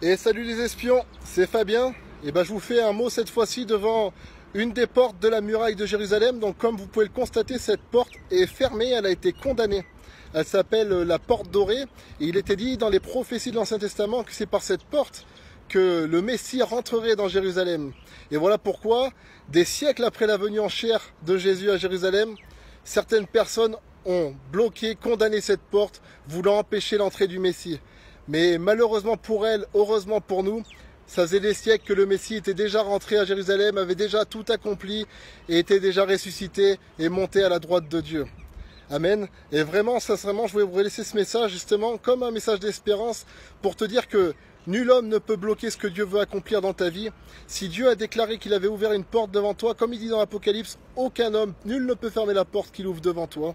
Et salut les espions, c'est Fabien. Et ben je vous fais un mot cette fois-ci devant une des portes de la muraille de Jérusalem. Donc comme vous pouvez le constater, cette porte est fermée, elle a été condamnée. Elle s'appelle la porte dorée. Et il était dit dans les prophéties de l'Ancien Testament que c'est par cette porte que le Messie rentrerait dans Jérusalem. Et voilà pourquoi, des siècles après la venue en chair de Jésus à Jérusalem, certaines personnes ont bloqué, condamné cette porte, voulant empêcher l'entrée du Messie. Mais malheureusement pour elle, heureusement pour nous, ça faisait des siècles que le Messie était déjà rentré à Jérusalem, avait déjà tout accompli et était déjà ressuscité et monté à la droite de Dieu. Amen. Et vraiment, sincèrement, je voulais vous laisser ce message justement comme un message d'espérance pour te dire que nul homme ne peut bloquer ce que Dieu veut accomplir dans ta vie. Si Dieu a déclaré qu'il avait ouvert une porte devant toi, comme il dit dans l'Apocalypse, aucun homme, nul ne peut fermer la porte qu'il ouvre devant toi.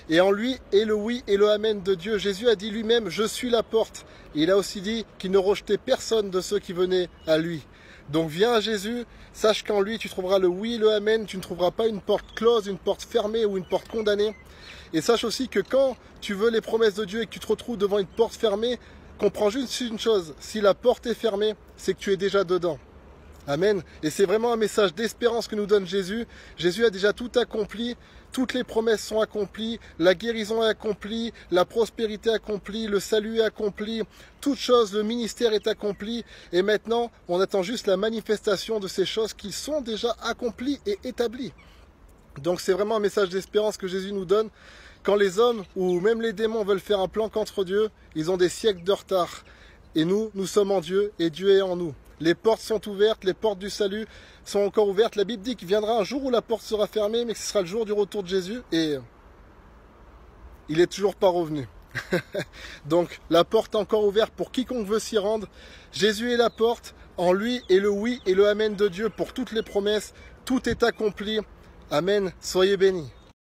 Et en lui est le oui et le amen de Dieu. Jésus a dit lui-même, je suis la porte. Et il a aussi dit qu'il ne rejetait personne de ceux qui venaient à lui. Donc viens à Jésus, sache qu'en lui tu trouveras le oui et le amen, tu ne trouveras pas une porte close, une porte fermée ou une porte condamnée. Et sache aussi que quand tu veux les promesses de Dieu et que tu te retrouves devant une porte fermée, comprends juste une chose, si la porte est fermée, c'est que tu es déjà dedans. Amen. Et c'est vraiment un message d'espérance que nous donne Jésus. Jésus a déjà tout accompli, toutes les promesses sont accomplies, la guérison est accomplie, la prospérité est accomplie, le salut est accompli, toutes choses, le ministère est accompli. Et maintenant, on attend juste la manifestation de ces choses qui sont déjà accomplies et établies. Donc c'est vraiment un message d'espérance que Jésus nous donne. Quand les hommes ou même les démons veulent faire un plan contre Dieu, ils ont des siècles de retard. Et nous sommes en Dieu et Dieu est en nous. Les portes sont ouvertes, les portes du salut sont encore ouvertes. La Bible dit qu'il viendra un jour où la porte sera fermée, mais que ce sera le jour du retour de Jésus. Et il n'est toujours pas revenu. Donc la porte est encore ouverte pour quiconque veut s'y rendre. Jésus est la porte, en lui est le oui et le amen de Dieu pour toutes les promesses. Tout est accompli. Amen. Soyez bénis.